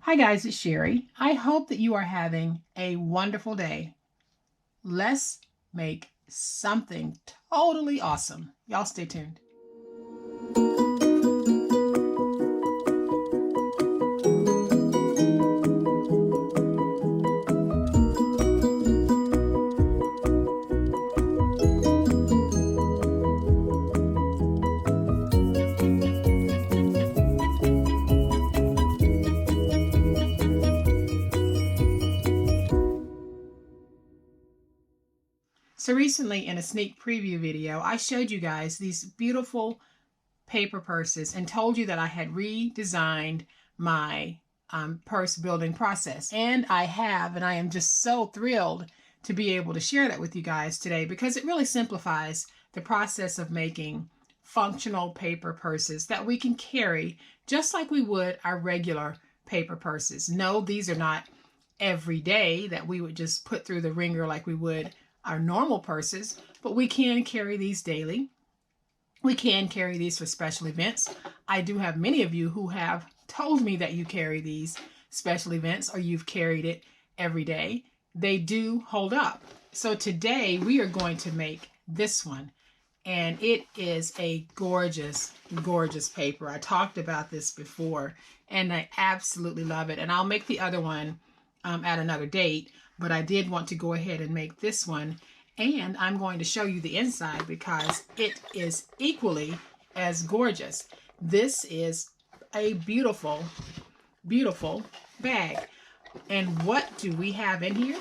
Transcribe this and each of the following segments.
Hi guys, it's Sherry. I hope that you are having a wonderful day. Let's make something totally awesome. Y'all stay tuned. So recently in a sneak preview video, I showed you guys these beautiful paper purses and told you that I had redesigned my purse building process. And I have, and I am just so thrilled to be able to share that with you guys today because it really simplifies the process of making functional paper purses that we can carry just like we would our regular paper purses. No, these are not every day that we would just put through the ringer like we would our normal purses, but we can carry these daily. We can carry these for special events. I do have many of you who have told me that you carry these special events or you've carried it every day. They do hold up. So today we are going to make this one, and it is a gorgeous, gorgeous paper. I talked about this before and I absolutely love it. And I'll make the other one at another date, but I did want to go ahead and make this one, and I'm going to show you the inside because it is equally as gorgeous. This is a beautiful, beautiful bag. And what do we have in here?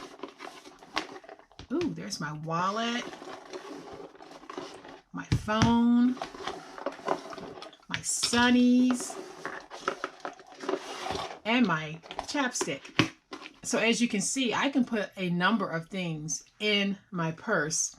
Ooh, there's my wallet, my phone, my sunnies, and my chapstick. So as you can see, I can put a number of things in my purse,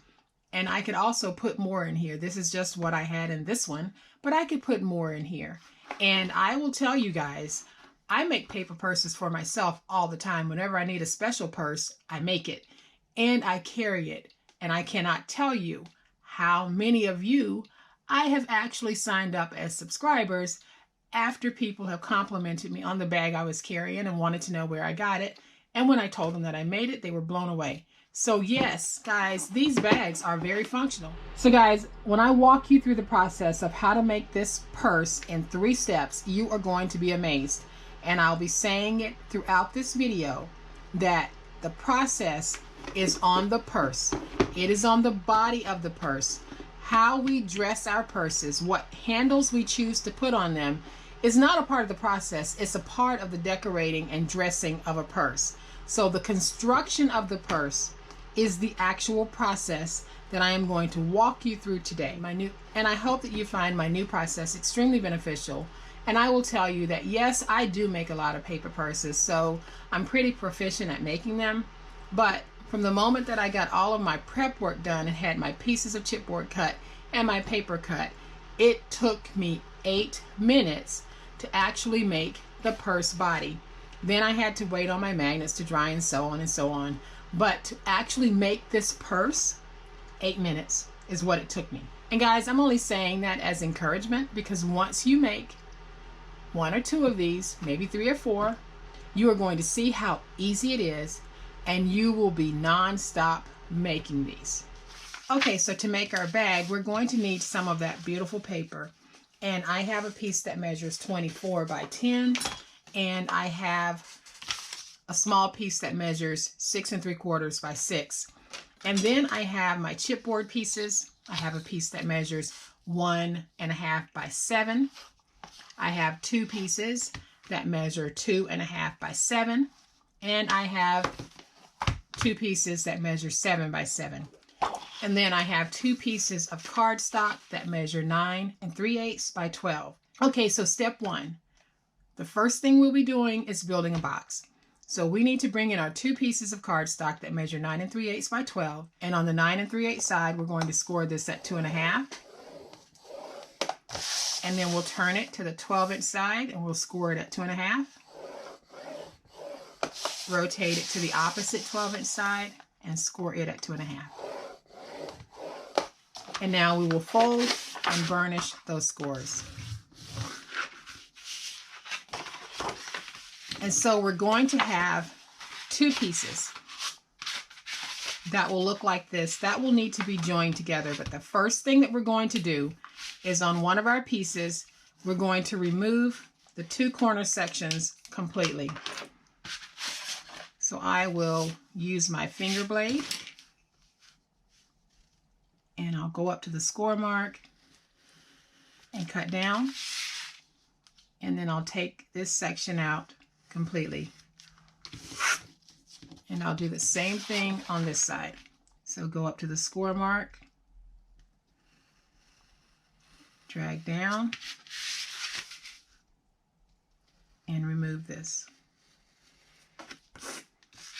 and I could also put more in here. This is just what I had in this one, but I could put more in here. And I will tell you guys, I make paper purses for myself all the time. Whenever I need a special purse, I make it and I carry it. And I cannot tell you how many of you I have actually signed up as subscribers after people have complimented me on the bag I was carrying and wanted to know where I got it. And when I told them that I made it, they were blown away. So yes, guys, these bags are very functional. So guys, when I walk you through the process of how to make this purse in 3 steps, you are going to be amazed. And I'll be saying it throughout this video that the process is on the purse. It is on the body of the purse. How we dress our purses, what handles we choose to put on them, is not a part of the process. It's a part of the decorating and dressing of a purse. So the construction of the purse is the actual process that I am going to walk you through today. And I hope that you find my new process extremely beneficial. And I will tell you that yes, I do make a lot of paper purses, so I'm pretty proficient at making them. But from the moment that I got all of my prep work done and had my pieces of chipboard cut and my paper cut, it took me 8 minutes to actually make the purse body. Then I had to wait on my magnets to dry and so on and so on. But to actually make this purse, 8 minutes is what it took me. And guys, I'm only saying that as encouragement because once you make 1 or 2 of these, maybe 3 or 4, you are going to see how easy it is and you will be non-stop making these. Okay, so to make our bag, we're going to need some of that beautiful paper. And I have a piece that measures 24 by 10, and I have a small piece that measures 6 3/4 by 6. And then I have my chipboard pieces. I have a piece that measures 1 1/2 by 7. I have 2 pieces that measure 2 1/2 by 7. And I have 2 pieces that measure 7 by 7. And then I have 2 pieces of cardstock that measure 9 3/8 by 12. Okay, so step 1. The first thing we'll be doing is building a box. So we need to bring in our 2 pieces of cardstock that measure 9 3/8 by 12. And on the 9 3/8 side, we're going to score this at 2 1/2. And then we'll turn it to the 12-inch side and we'll score it at 2 1/2. Rotate it to the opposite 12-inch side and score it at 2 1/2. And now we will fold and burnish those scores. And so we're going to have two pieces that will look like this. That will need to be joined together. But the first thing that we're going to do is on one of our pieces, we're going to remove the two corner sections completely. So I will use my finger blade and I'll go up to the score mark and cut down. And then I'll take this section out completely. And I'll do the same thing on this side. So go up to the score mark, drag down, and remove this.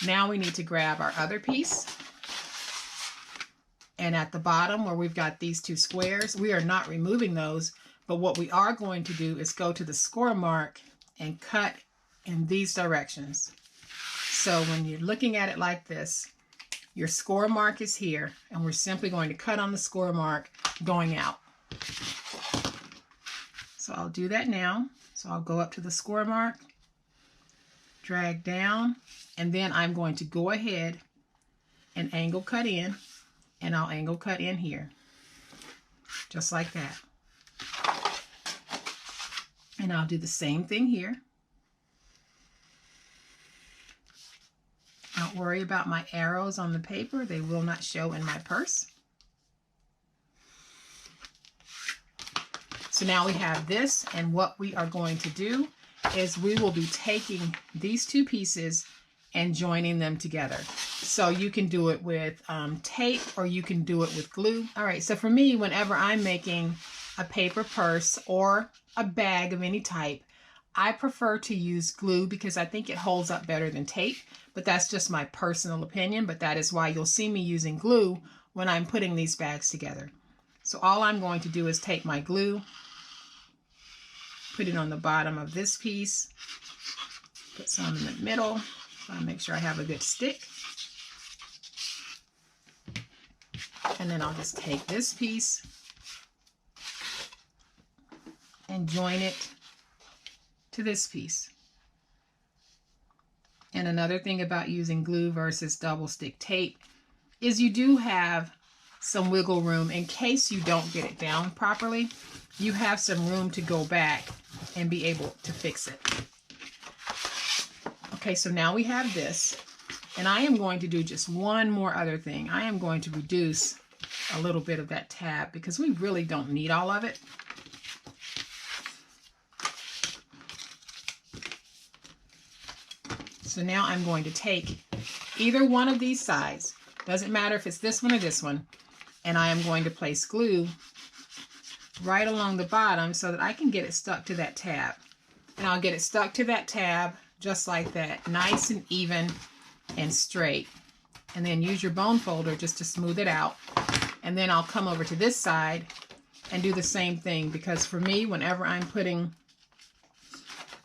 Now we need to grab our other piece. And at the bottom where we've got these two squares, we are not removing those, but what we are going to do is go to the score mark and cut in these directions. So when you're looking at it like this, your score mark is here, and we're simply going to cut on the score mark going out. So I'll do that now. So I'll go up to the score mark, drag down, and then I'm going to go ahead and angle cut in, and I'll angle cut in here, just like that. And I'll do the same thing here. Don't worry about my arrows on the paper. They will not show in my purse. So now we have this, and what we are going to do is we will be taking these two pieces and joining them together. So you can do it with tape, or you can do it with glue. All right, so for me, whenever I'm making a paper purse or a bag of any type, I prefer to use glue because I think it holds up better than tape, but that's just my personal opinion. But that is why you'll see me using glue when I'm putting these bags together. So all I'm going to do is take my glue, put it on the bottom of this piece, put some in the middle, so I make sure I have a good stick. And then I'll just take this piece and join it to this piece. And another thing about using glue versus double stick tape is you do have some wiggle room in case you don't get it down properly. You have some room to go back and be able to fix it. Okay, so now we have this, and I am going to do just one more other thing. I am going to reduce a little bit of that tab because we really don't need all of it. So now I'm going to take either one of these sides, doesn't matter if it's this one or this one, and I am going to place glue right along the bottom so that I can get it stuck to that tab. And I'll get it stuck to that tab just like that, nice and even and straight. And then use your bone folder just to smooth it out. And then I'll come over to this side and do the same thing, because for me, whenever I'm putting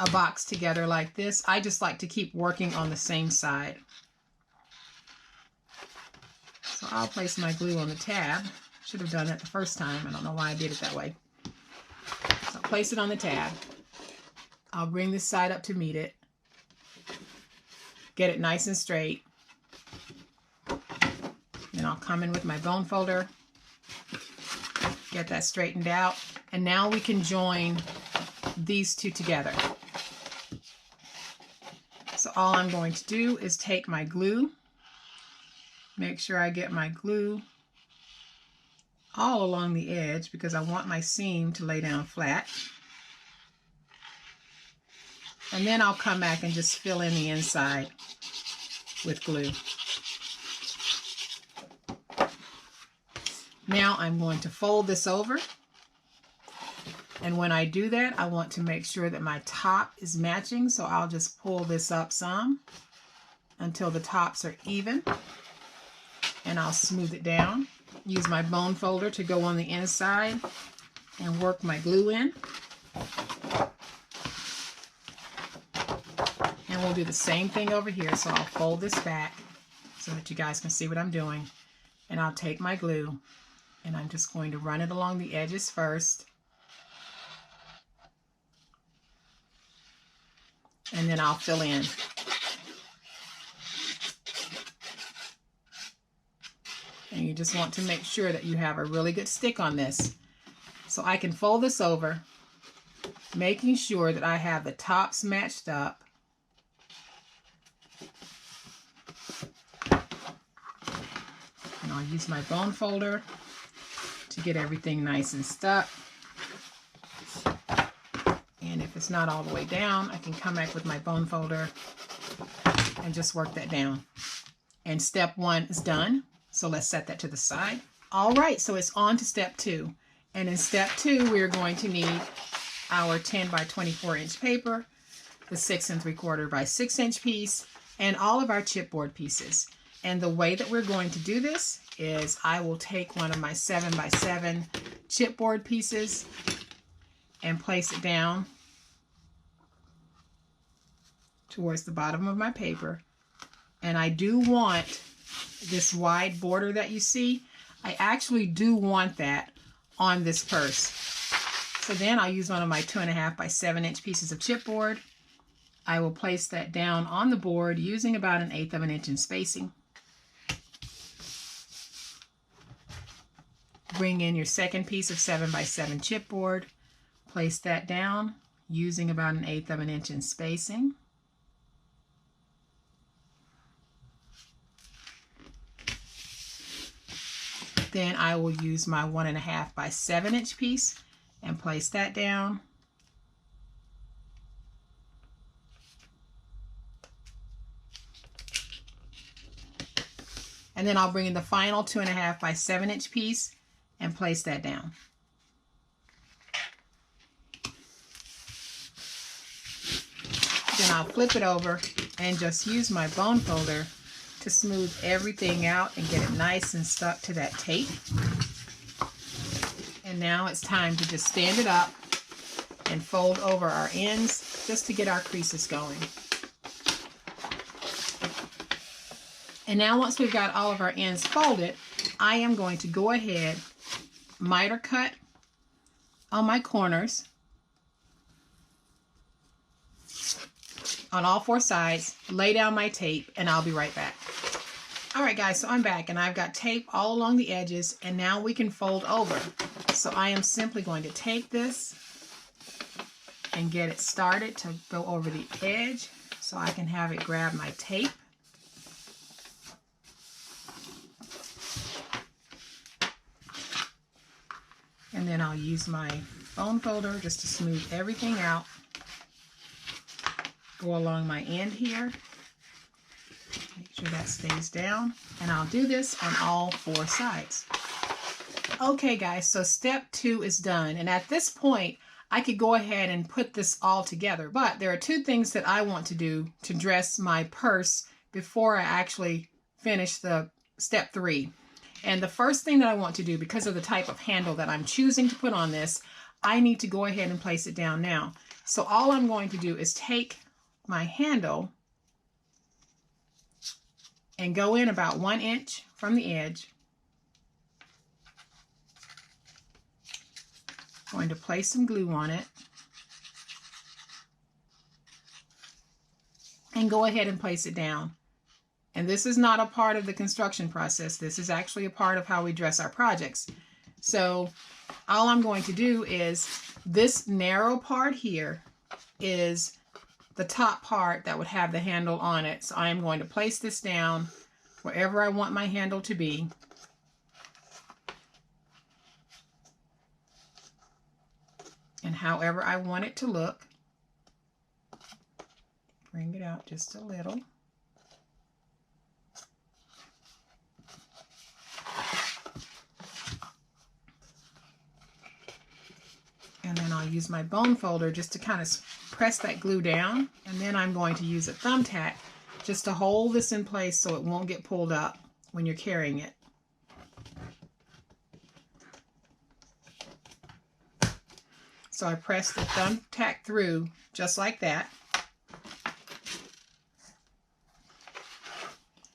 a box together like this, I just like to keep working on the same side. So I'll place my glue on the tab. Should have done that the first time. I don't know why I did it that way. So I'll place it on the tab. I'll bring this side up to meet it. Get it nice and straight. Then I'll come in with my bone folder. Get that straightened out. And now we can join these two together. So all I'm going to do is take my glue, make sure I get my glue all along the edge because I want my seam to lay down flat. And then I'll come back and just fill in the inside with glue. Now I'm going to fold this over. And when I do that, I want to make sure that my top is matching. So I'll just pull this up some until the tops are even. And I'll smooth it down. Use my bone folder to go on the inside and work my glue in. And we'll do the same thing over here. So I'll fold this back so that you guys can see what I'm doing. And I'll take my glue and I'm just going to run it along the edges first. and then I'll fill in. And you just want to make sure that you have a really good stick on this. So I can fold this over, making sure that I have the tops matched up. And I'll use my bone folder to get everything nice and stuck. And if it's not all the way down, I can come back with my bone folder and just work that down. And step 1 is done. So let's set that to the side. All right, so it's on to step 2. And in step 2, we're going to need our 10 by 24 inch paper, the 6 3/4 by 6 inch piece, and all of our chipboard pieces. And the way that we're going to do this is I will take one of my 7 by 7 chipboard pieces and place it down towards the bottom of my paper. And I do want this wide border that you see. I actually do want that on this purse. So then I'll use one of my 2.5 by 7 inch pieces of chipboard. I will place that down on the board using about 1/8 of an inch in spacing. Bring in your second piece of 7 by 7 chipboard. Place that down using about 1/8 of an inch in spacing. Then I will use my 1.5 by 7 inch piece and place that down. And then I'll bring in the final 2.5 by 7 inch piece and place that down. Then I'll flip it over and just use my bone folder to smooth everything out and get it nice and stuck to that tape. And now it's time to just stand it up and fold over our ends just to get our creases going. And now once we've got all of our ends folded, I am going to go ahead, miter cut on my corners on all 4 sides, lay down my tape, and I'll be right back. All right, guys, so I'm back, and I've got tape all along the edges, and now we can fold over. So I am simply going to take this and get it started to go over the edge so I can have it grab my tape. And then I'll use my bone folder just to smooth everything out. Go along my end here. Make sure that stays down. And I'll do this on all 4 sides. Okay, guys, so step 2 is done. And at this point, I could go ahead and put this all together. But there are 2 things that I want to do to dress my purse before I actually finish the step 3. And the first thing that I want to do, because of the type of handle that I'm choosing to put on this, I need to go ahead and place it down now. So all I'm going to do is take my handle and go in about 1 inch from the edge. Going to place some glue on it. And go ahead and place it down. And this is not a part of the construction process. This is actually a part of how we dress our projects. So all I'm going to do is this narrow part here is the top part that would have the handle on it. So I am going to place this down wherever I want my handle to be. And however I want it to look. Bring it out just a little. And then I'll use my bone folder just to kind of press that glue down. And then I'm going to use a thumbtack just to hold this in place so it won't get pulled up when you're carrying it. So I press the thumbtack through just like that.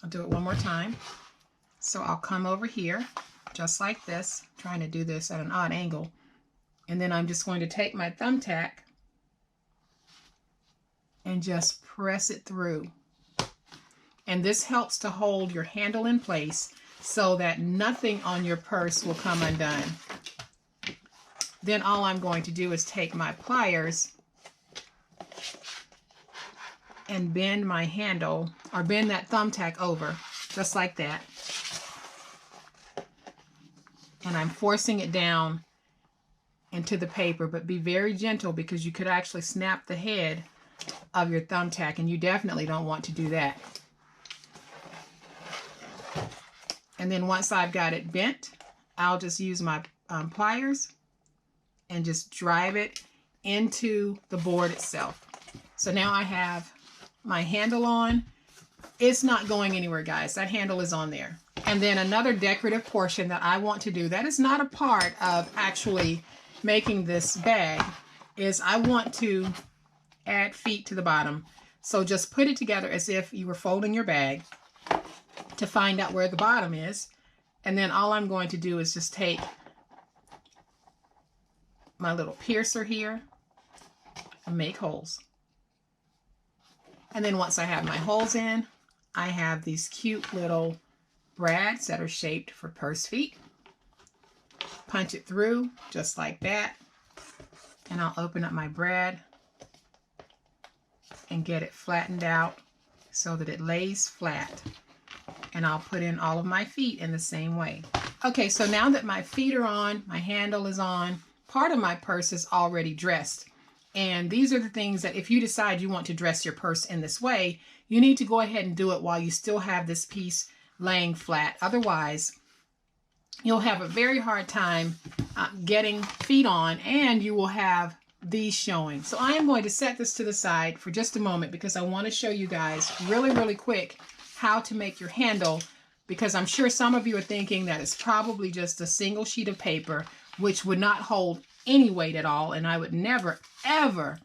I'll do it one more time. So I'll come over here just like this, trying to do this at an odd angle. And then I'm just going to take my thumbtack and just press it through. And this helps to hold your handle in place so that nothing on your purse will come undone. Then all I'm going to do is take my pliers and bend my handle, or bend that thumbtack over, just like that. And I'm forcing it down into the paper, but be very gentle because you could actually snap the head of your thumbtack, and you definitely don't want to do that. And then once I've got it bent, I'll just use my pliers and just drive it into the board itself. So now I have my handle on. It's not going anywhere, guys. That handle is on there. And then another decorative portion that I want to do that is not a part of actually making this bag is I want to add feet to the bottom. So just put it together as if you were folding your bag to find out where the bottom is. And then all I'm going to do is just take my little piercer here and make holes. And then once I have my holes in, I have these cute little brads that are shaped for purse feet. Punch it through just like that. And I'll open up my brad and get it flattened out so that it lays flat. And I'll put in all of my feet in the same way. Okay, so now that my feet are on, my handle is on, part of my purse is already dressed. And these are the things that if you decide you want to dress your purse in this way, you need to go ahead and do it while you still have this piece laying flat. Otherwise, you'll have a very hard time getting feet on, and you will have these showing. So I am going to set this to the side for just a moment because I want to show you guys really, really quick how to make your handle, because I'm sure some of you are thinking that it's probably just a single sheet of paper, which would not hold any weight at all, and I would never, ever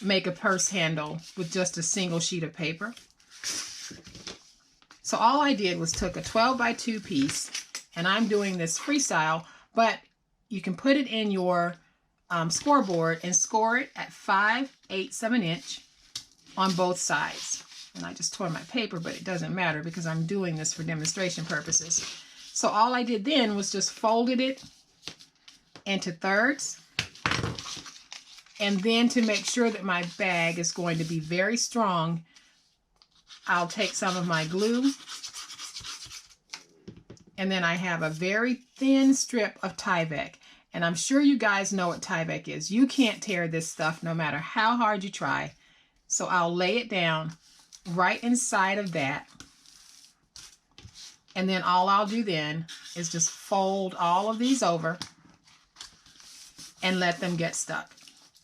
make a purse handle with just a single sheet of paper. So all I did was took a 12 by 2 piece, and I'm doing this freestyle, but you can put it in your scoreboard and score it at 5/8 of an inch on both sides. And I just tore my paper, but it doesn't matter because I'm doing this for demonstration purposes. So all I did then was just folded it into thirds. And then to make sure that my bag is going to be very strong, I'll take some of my glue. And then I have a very thin strip of Tyvek. And I'm sure you guys know what Tyvek is. You can't tear this stuff no matter how hard you try. So I'll lay it down right inside of that. And then all I'll do then is just fold all of these over and let them get stuck.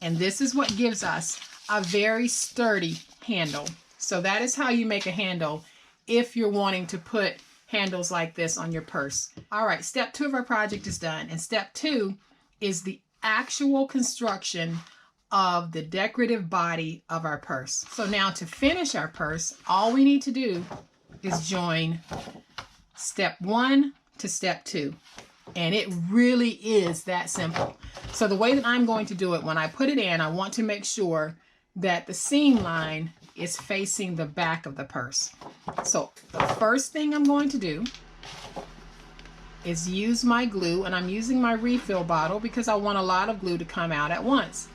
And this is what gives us a very sturdy handle. So that is how you make a handle if you're wanting to put handles like this on your purse. All right, step 2 of our project is done. And step 2 is the actual construction of the decorative body of our purse. So now to finish our purse, all we need to do is join step 1 to step 2. And it really is that simple. So the way that I'm going to do it, when I put it in, I want to make sure that the seam line is facing the back of the purse. So the first thing I'm going to do is use my glue, and I'm using my refill bottle because I want a lot of glue to come out at once.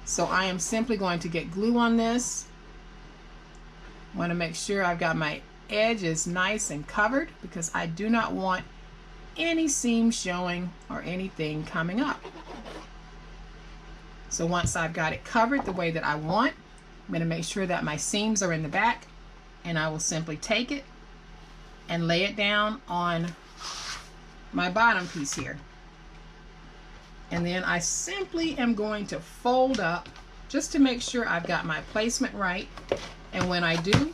So I am simply going to get glue on this. I want to make sure I've got my edges nice and covered because I do not want any seam showing or anything coming up. So once I've got it covered the way that I want, I'm going to make sure that my seams are in the back, and I will simply take it and lay it down on my bottom piece here. And then I simply am going to fold up just to make sure I've got my placement right. And when I do,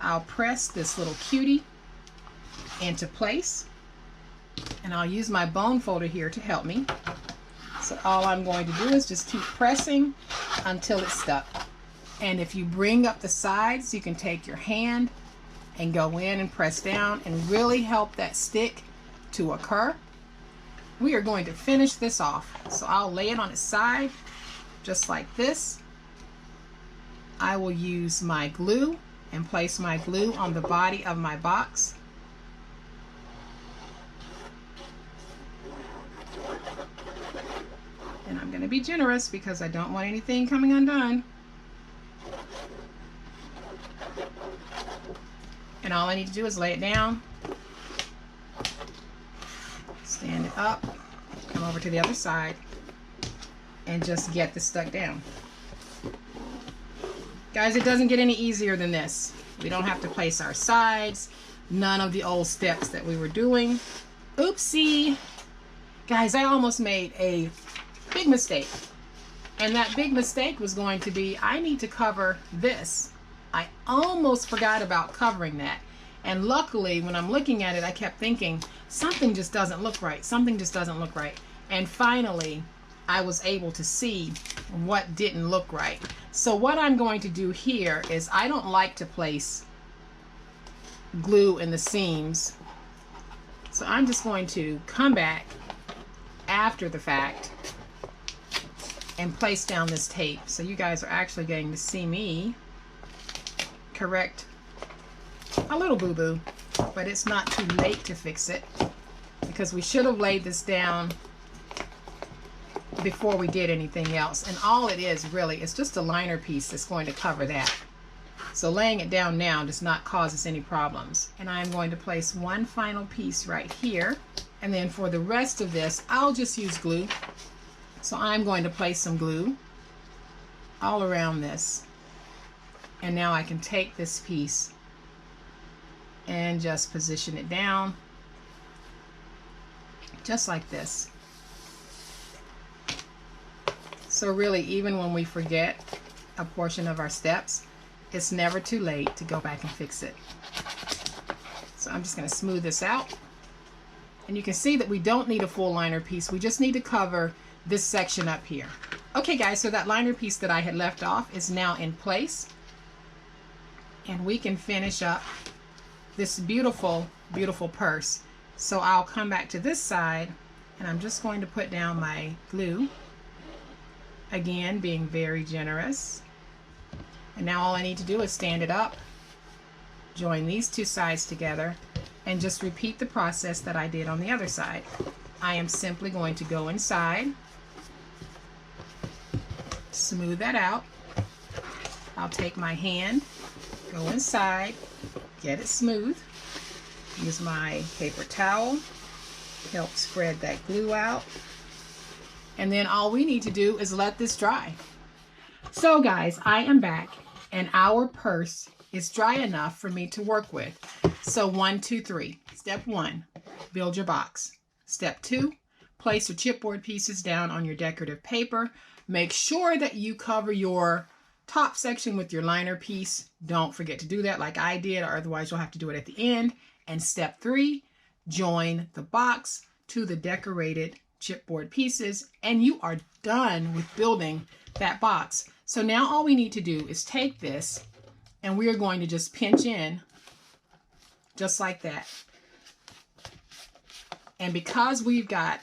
I'll press this little cutie into place. And I'll use my bone folder here to help me. So all I'm going to do is just keep pressing until it's stuck. And if you bring up the sides, you can take your hand and go in and press down and really help that stick to occur. We are going to finish this off. So I'll lay it on its side just like this. I will use my glue and place my glue on the body of my box. And I'm going to be generous because I don't want anything coming undone. And all I need to do is lay it down, stand it up, come over to the other side, and just get this stuck down. Guys, it doesn't get any easier than this. We don't have to place our sides, none of the old steps that we were doing. Oopsie. Guys, I almost made a big mistake. And that big mistake was going to be, I need to cover this. I almost forgot about covering that. And luckily, when I'm looking at it, I kept thinking, something just doesn't look right. Something just doesn't look right. And finally, I was able to see what didn't look right. So what I'm going to do here is, I don't like to place glue in the seams. So I'm just going to come back after the fact and place down this tape. So you guys are actually getting to see me correct a little boo-boo, but it's not too late to fix it, because we should have laid this down before we did anything else. And all it is really, it's just a liner piece that's going to cover that. So laying it down now does not cause us any problems. And I'm going to place one final piece right here. And then for the rest of this, I'll just use glue. So I'm going to place some glue all around this. And now I can take this piece and just position it down just like this. So really, even when we forget a portion of our steps, it's never too late to go back and fix it. So I'm just going to smooth this out. And you can see that we don't need a full liner piece. We just need to cover this section up here. Okay guys, so that liner piece that I had left off is now in place. And we can finish up this beautiful, beautiful purse. So I'll come back to this side, and I'm just going to put down my glue. Again, being very generous. And now all I need to do is stand it up, join these two sides together, and just repeat the process that I did on the other side. I am simply going to go inside, smooth that out. I'll take my hand, go inside, get it smooth, use my paper towel, help spread that glue out, and then all we need to do is let this dry. So guys, I am back, and our purse is dry enough for me to work with. So 1, 2, 3. Step 1, build your box. Step 2, place your chipboard pieces down on your decorative paper. Make sure that you cover your top section with your liner piece. Don't forget to do that like I did, or otherwise you'll have to do it at the end. And step 3, join the box to the decorated chipboard pieces, and you are done with building that box. So now all we need to do is take this, and we are going to just pinch in just like that. And because we've got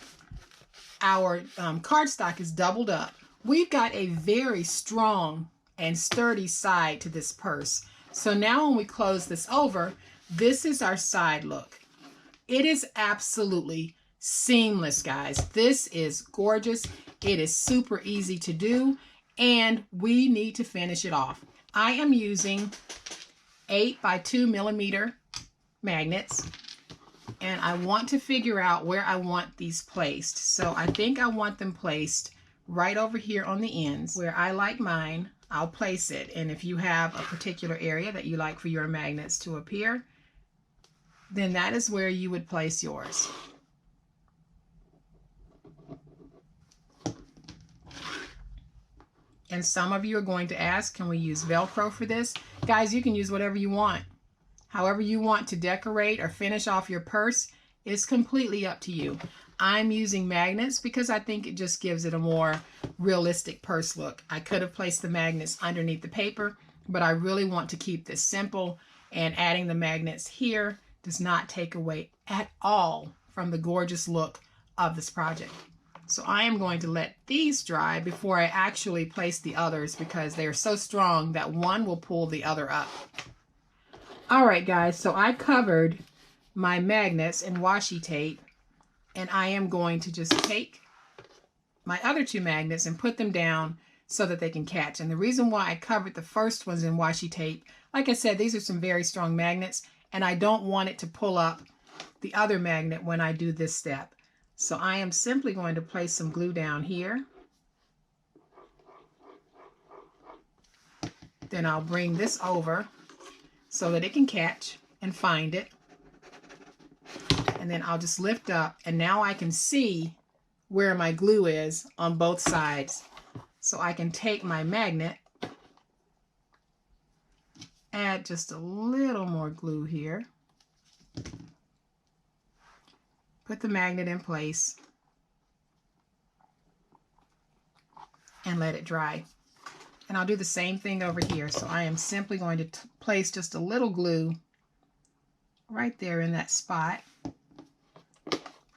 our cardstock is doubled up, we've got a very strong and sturdy side to this purse. So now when we close this over, this is our side look. It is absolutely seamless, guys. This is gorgeous. It is super easy to do, and we need to finish it off. I am using 8 by 2 millimeter magnets, and I want to figure out where I want these placed. So I think I want them placed right over here on the ends where I like mine. I'll place it, and if you have a particular area that you like for your magnets to appear, then that is where you would place yours. And some of you are going to ask, can we use Velcro for this? Guys, you can use whatever you want. However you want to decorate or finish off your purse is completely up to you. I'm using magnets because I think it just gives it a more realistic purse look. I could have placed the magnets underneath the paper, but I really want to keep this simple, and adding the magnets here does not take away at all from the gorgeous look of this project. So I am going to let these dry before I actually place the others because they are so strong that one will pull the other up. All right, guys, so I covered my magnets in washi tape, and I am going to just take my other two magnets and put them down so that they can catch. And the reason why I covered the first ones in washi tape, like I said, these are some very strong magnets, and I don't want it to pull up the other magnet when I do this step. So I am simply going to place some glue down here. Then I'll bring this over so that it can catch and find it. And then I'll just lift up, and now I can see where my glue is on both sides. So I can take my magnet, add just a little more glue here, put the magnet in place, and let it dry. And I'll do the same thing over here. So I am simply going to place just a little glue right there in that spot.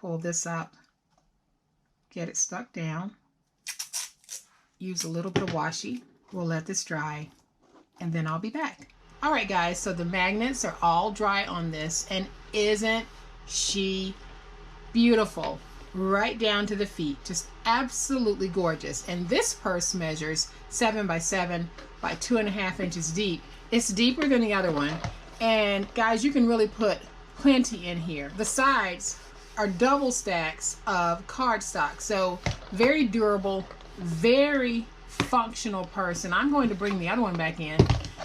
Pull this up, get it stuck down, use a little bit of washi. We'll let this dry, and then I'll be back. All right, guys, so the magnets are all dry on this, and isn't she beautiful? Right down to the feet, just absolutely gorgeous. And this purse measures 7 by 7 by 2.5 inches deep. It's deeper than the other one, and guys, you can really put plenty in here. The sides are double stacks of cardstock, so very durable, very functional purse. And I'm going to bring the other one back in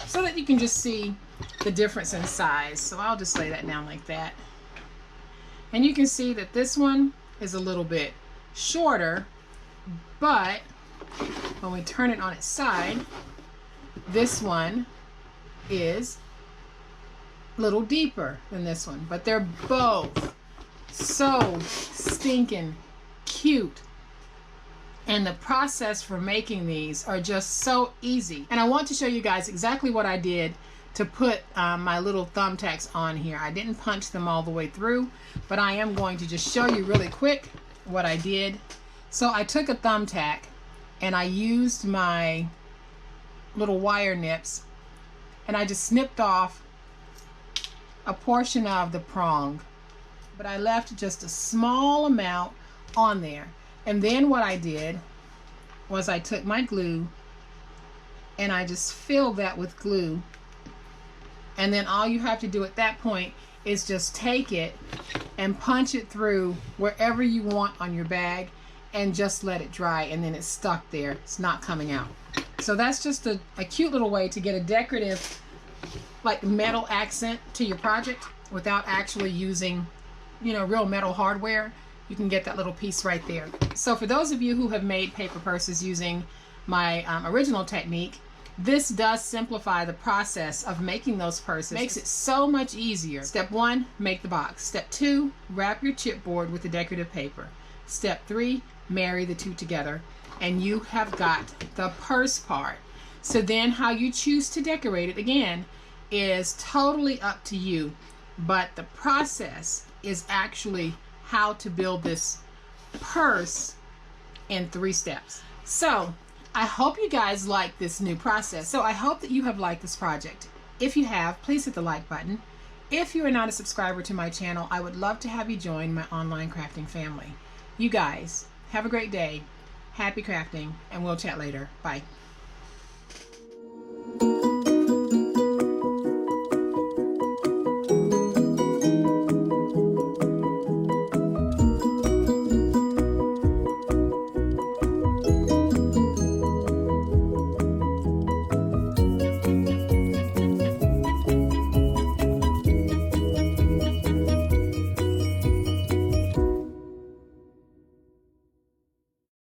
so that you can just see the difference in size. So I'll just lay that down like that, and you can see that this one is a little bit shorter, but when we turn it on its side, this one is a little deeper than this one, but they're both so stinking cute. And the process for making these are just so easy. And I want to show you guys exactly what I did to put my little thumbtacks on here. I didn't punch them all the way through, but I am going to just show you really quick what I did. So I took a thumbtack and I used my little wire nips, and I just snipped off a portion of the prong, but I left just a small amount on there. And then what I did was I took my glue and I just filled that with glue. And then all you have to do at that point is just take it and punch it through wherever you want on your bag and just let it dry, and then it's stuck there. It's not coming out. So that's just a cute little way to get a decorative, like, metal accent to your project without actually using, you know, real metal hardware. You can get that little piece right there. So for those of you who have made paper purses using my original technique, this does simplify the process of making those purses. It makes it so much easier. Step 1, make the box. Step 2, wrap your chipboard with the decorative paper. Step 3, marry the two together, and you have got the purse part. So then how you choose to decorate it, again, is totally up to you. But the process is actually how to build this purse in 3 steps. So I hope you guys like this new process. So I hope that you have liked this project. If you have, please hit the like button. If you are not a subscriber to my channel, I would love to have you join my online crafting family. You guys, have a great day. Happy crafting, and we'll chat later. Bye.